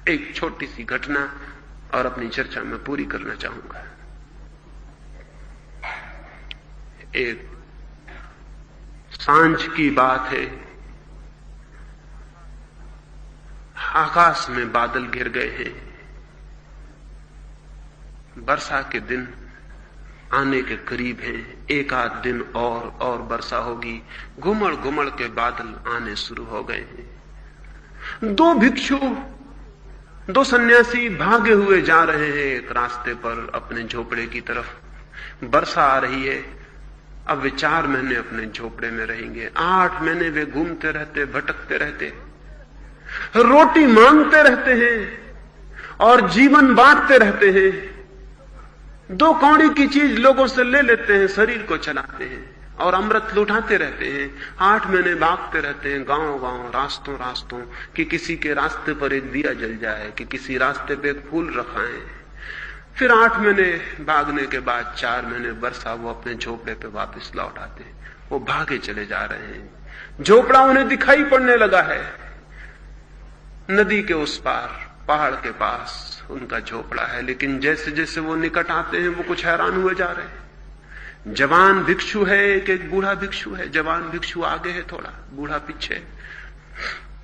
एक छोटी सी घटना और अपनी चर्चा में पूरी करना चाहूंगा। एक सांझ की बात है, आकाश में बादल घिर गए हैं, वर्षा के दिन आने के करीब हैं, एक आध दिन और वर्षा होगी। घुमड़ घुमड़ के बादल आने शुरू हो गए हैं। दो भिक्षु, दो सन्यासी भागे हुए जा रहे हैं एक रास्ते पर अपने झोपड़े की तरफ। वर्षा आ रही है। अब वे 4 महीने अपने झोपड़े में रहेंगे। 8 महीने वे घूमते रहते, भटकते रहते, रोटी मांगते रहते हैं और जीवन बांटते रहते हैं। 2 कौड़ी की चीज लोगों से ले लेते हैं, शरीर को चलाते हैं और अमृत लुटाते रहते हैं। 8 महीने भागते रहते हैं गांव गांव, रास्तों रास्तों, कि किसी के रास्ते पर एक दिया जल जाए, कि किसी रास्ते पे एक फूल रखाएं। फिर 8 महीने भागने के बाद 4 महीने वर्षा, वो अपने झोपड़े पे वापस लौट आते हैं। वो भागे चले जा रहे हैं। झोपड़ा उन्हें दिखाई पड़ने लगा है। नदी के उस पार, पहाड़ के पास उनका झोपड़ा है, लेकिन जैसे जैसे वो निकट आते हैं वो कुछ हैरान हुए जा रहे हैं। जवान भिक्षु है, एक बूढ़ा भिक्षु है। जवान भिक्षु आगे है थोड़ा, बूढ़ा पीछे।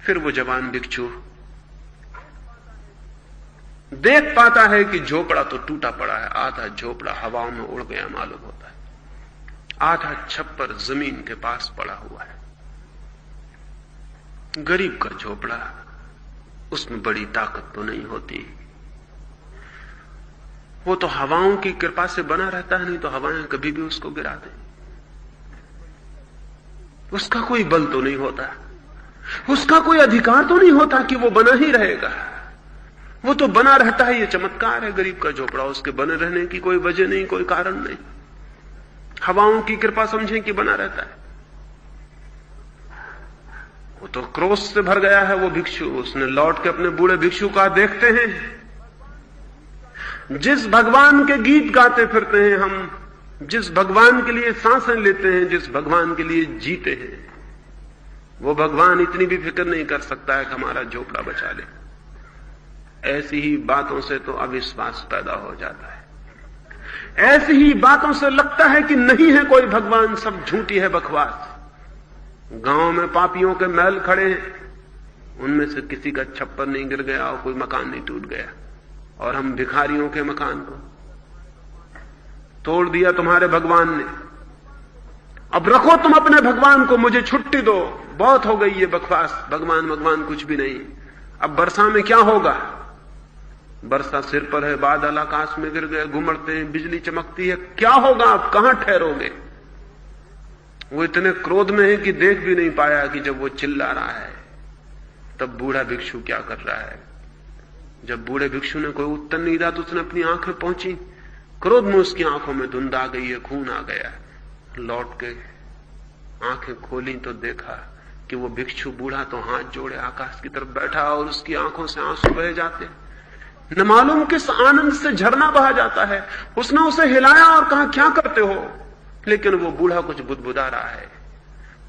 फिर वो जवान भिक्षु देख पाता है कि झोपड़ा तो टूटा पड़ा है, आधा झोपड़ा हवाओं में उड़ गया मालूम होता है, आधा छप्पर जमीन के पास पड़ा हुआ है। गरीब का झोपड़ा, उसमें बड़ी ताकत तो नहीं होती, वो तो हवाओं की कृपा से बना रहता है, नहीं तो हवाएं कभी भी उसको गिरा दें। उसका कोई बल तो नहीं होता, उसका कोई अधिकार तो नहीं होता कि वो बना ही रहेगा। वो तो बना रहता है, ये चमत्कार है गरीब का झोपड़ा। उसके बने रहने की कोई वजह नहीं, कोई कारण नहीं। हवाओं की कृपा समझें कि बना रहता है। वो तो क्रोध से भर गया है वो भिक्षु। उसने लौट के अपने बूढ़े भिक्षु का देखते हैं, जिस भगवान के गीत गाते फिरते हैं हम, जिस भगवान के लिए सांसें लेते हैं, जिस भगवान के लिए जीते हैं, वो भगवान इतनी भी फिक्र नहीं कर सकता है कि हमारा झोपड़ा बचा ले। ऐसी ही बातों से तो अविश्वास पैदा हो जाता है। ऐसी ही बातों से लगता है कि नहीं है कोई भगवान, सब झूठी है बकवास। गांव में पापियों के महल खड़े हैं, उनमें से किसी का छप्पर नहीं गिर गया और कोई मकान नहीं टूट गया, और हम भिखारियों के मकान को तोड़ दिया तुम्हारे भगवान ने। अब रखो तुम अपने भगवान को, मुझे छुट्टी दो, बहुत हो गई ये बकवास, भगवान भगवान कुछ भी नहीं। अब वर्षा में क्या होगा? वर्षा सिर पर है, बादल आकाश में गिर गए, घुमड़ते हैं, बिजली चमकती है, क्या होगा? आप कहां ठहरोगे? वो इतने क्रोध में है कि देख भी नहीं पाया कि जब वो चिल्ला रहा है तब बूढ़ा भिक्षु क्या कर रहा है। जब बूढ़े भिक्षु ने कोई उत्तर नहीं दिया तो उसने अपनी आंखें पहुंची, क्रोध में उसकी आंखों में धुंध आ गई है, खून आ गया। लौट के आंखें खोली तो देखा कि वो भिक्षु बूढ़ा तो हाथ जोड़े आकाश की तरफ बैठा और उसकी आंखों से आंसू बह जाते, न मालूम किस आनंद से झरना बहा जाता है। उसने उसे हिलाया और कहा क्या करते हो, लेकिन वो बूढ़ा कुछ बुदबुदा रहा है।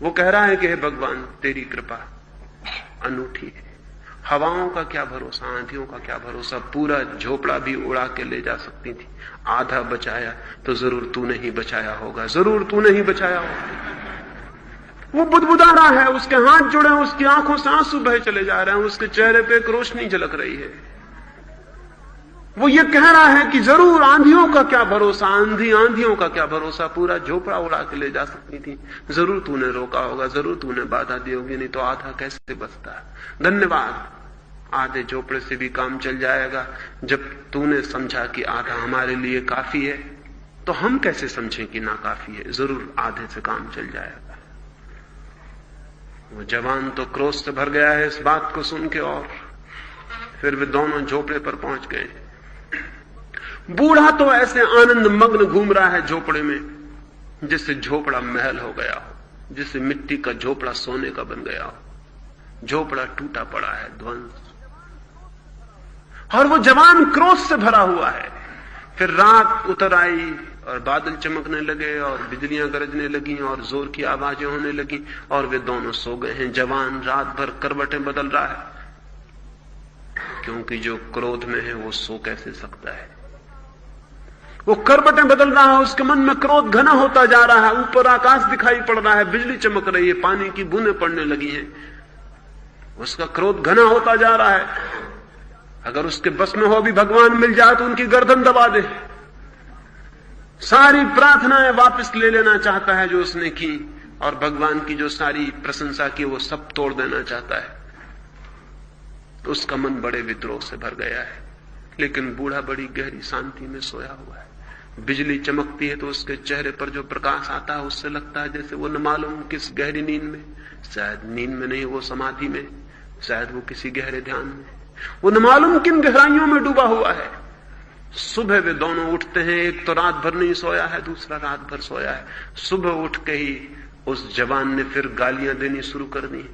वो कह रहा है कि हे भगवान तेरी कृपा अनूठी है, हवाओं का क्या भरोसा, आंधियों का क्या भरोसा, पूरा झोपड़ा भी उड़ा के ले जा सकती थी, आधा बचाया तो जरूर तूने ही बचाया होगा, जरूर तूने ही बचाया होगा। वो बुदबुदा रहा है, उसके हाथ जुड़े हैं, उसकी आंखों से आंसू बहे चले जा रहे हैं, उसके चेहरे पे एक रोशनी झलक रही है। वो ये कह रहा है कि जरूर आंधियों का क्या भरोसा, आंधियों का क्या भरोसा, पूरा झोपड़ा उड़ा के ले जा सकती थी, जरूर तूने रोका होगा, जरूर तूने बाधा दी होगी, नहीं तो आधा कैसे बचता। धन्यवाद, आधे झोपड़े से भी काम चल जाएगा। जब तूने समझा कि आधा हमारे लिए काफी है तो हम कैसे समझें कि ना काफी है, जरूर आधे से काम चल जाएगा। वो जवान तो क्रोध से भर गया है इस बात को सुन के, और फिर वे दोनों झोपड़े पर पहुंच गए। बूढ़ा तो ऐसे आनंद मग्न घूम रहा है झोपड़े में जिससे झोपड़ा महल हो गया हो, जिससे मिट्टी का झोपड़ा सोने का बन गया हो। झोपड़ा टूटा पड़ा है, ध्वंस, और वो जवान क्रोध से भरा हुआ है। फिर रात उतर आई और बादल चमकने लगे और बिजलियां गरजने लगी और जोर की आवाजें होने लगी और वे दोनों सो गए हैं। जवान रात भर करवटें बदल रहा है, क्योंकि जो क्रोध में है वो सो कैसे सकता है। वो करवटें बदल रहा है, उसके मन में क्रोध घना होता जा रहा है। ऊपर आकाश दिखाई पड़ रहा है, बिजली चमक रही है, पानी की बूंदें पड़ने लगी हैं, उसका क्रोध घना होता जा रहा है। अगर उसके बस में हो भी भगवान मिल जाए तो उनकी गर्दन दबा दे। सारी प्रार्थनाएं वापस ले लेना चाहता है जो उसने की, और भगवान की जो सारी प्रशंसा की वो सब तोड़ देना चाहता है। तो उसका मन बड़े विद्रोह से भर गया है। लेकिन बूढ़ा बड़ी गहरी शांति में सोया हुआ है। बिजली चमकती है तो उसके चेहरे पर जो प्रकाश आता है उससे लगता है जैसे वो न मालूम किस गहरी नींद में, शायद नींद में नहीं, वो समाधि में, शायद वो किसी गहरे ध्यान में, वो न मालूम किन गहराइयों में डूबा हुआ है। सुबह वे दोनों उठते हैं, एक तो रात भर नहीं सोया है, दूसरा रात भर सोया है। सुबह उठ के ही उस जवान ने फिर गालियां देनी शुरू कर दी।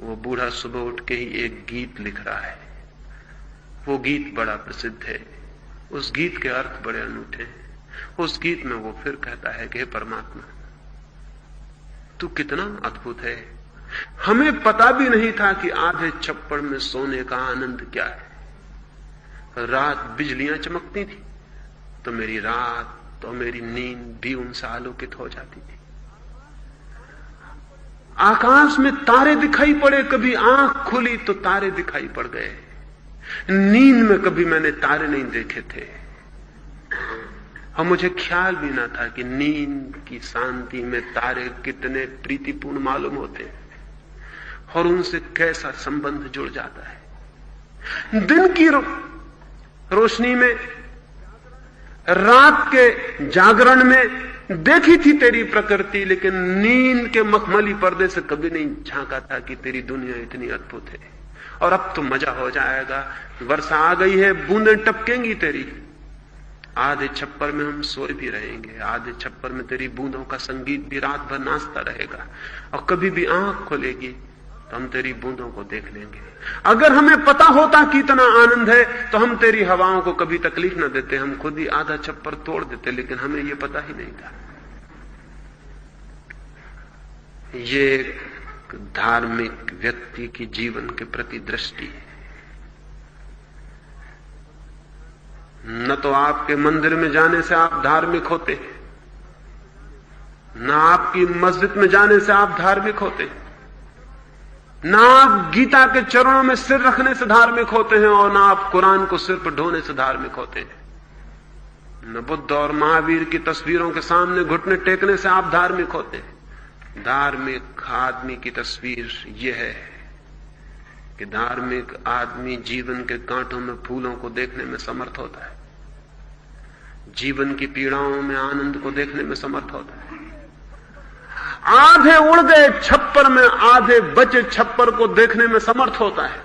वो बूढ़ा सुबह उठ के ही एक गीत लिख रहा है। वो गीत बड़ा प्रसिद्ध है, उस गीत के अर्थ बड़े अनूठे हैं। उस गीत में वो फिर कहता है कि हे परमात्मा, तू कितना अद्भुत है। हमें पता भी नहीं था कि आधे छप्पड़ में सोने का आनंद क्या है। रात बिजलियां चमकती थी तो मेरी रात और मेरी नींद भी उनसे आलोकित हो जाती थी। आकाश में तारे दिखाई पड़े, कभी आंख खुली तो तारे दिखाई पड़ गए। नींद में कभी मैंने तारे नहीं देखे थे, और मुझे ख्याल भी ना था कि नींद की शांति में तारे कितने प्रीतिपूर्ण मालूम होते हैं और उनसे कैसा संबंध जुड़ जाता है। दिन की रोशनी में, रात के जागरण में देखी थी तेरी प्रकृति, लेकिन नींद के मखमली पर्दे से कभी नहीं झांका था कि तेरी दुनिया इतनी अद्भुत है। और अब तो मजा हो जाएगा, वर्षा आ गई है, बूंदें टपकेंगी तेरी। आधे छप्पर में हम सोए भी रहेंगे, आधे छप्पर में तेरी बूंदों का संगीत भी रात भर नाचता रहेगा, और कभी भी आंख खोलेगी तो हम तेरी बूंदों को देख लेंगे। अगर हमें पता होता कि इतना आनंद है तो हम तेरी हवाओं को कभी तकलीफ न देते, हम खुद ही आधा छप्पर तोड़ देते, लेकिन हमें यह पता ही नहीं था। ये एक धार्मिक व्यक्ति की जीवन के प्रति दृष्टि है। न तो आपके मंदिर में जाने से आप धार्मिक होते, न आपकी मस्जिद में जाने से आप धार्मिक होते, ना आप गीता के चरणों में सिर रखने से धार्मिक होते हैं, और ना आप कुरान को सिर पर ढोने से धार्मिक होते हैं। न बुद्ध और महावीर की तस्वीरों के सामने घुटने टेकने से आप धार्मिक होते हैं। धार्मिक आदमी की तस्वीर यह है कि धार्मिक आदमी जीवन के कांटों में फूलों को देखने में समर्थ होता है, जीवन की पीड़ाओं में आनंद को देखने में समर्थ होता है। आधे उड़ गए छप्पर में, आधे बचे छप्पर को देखने में समर्थ होता है।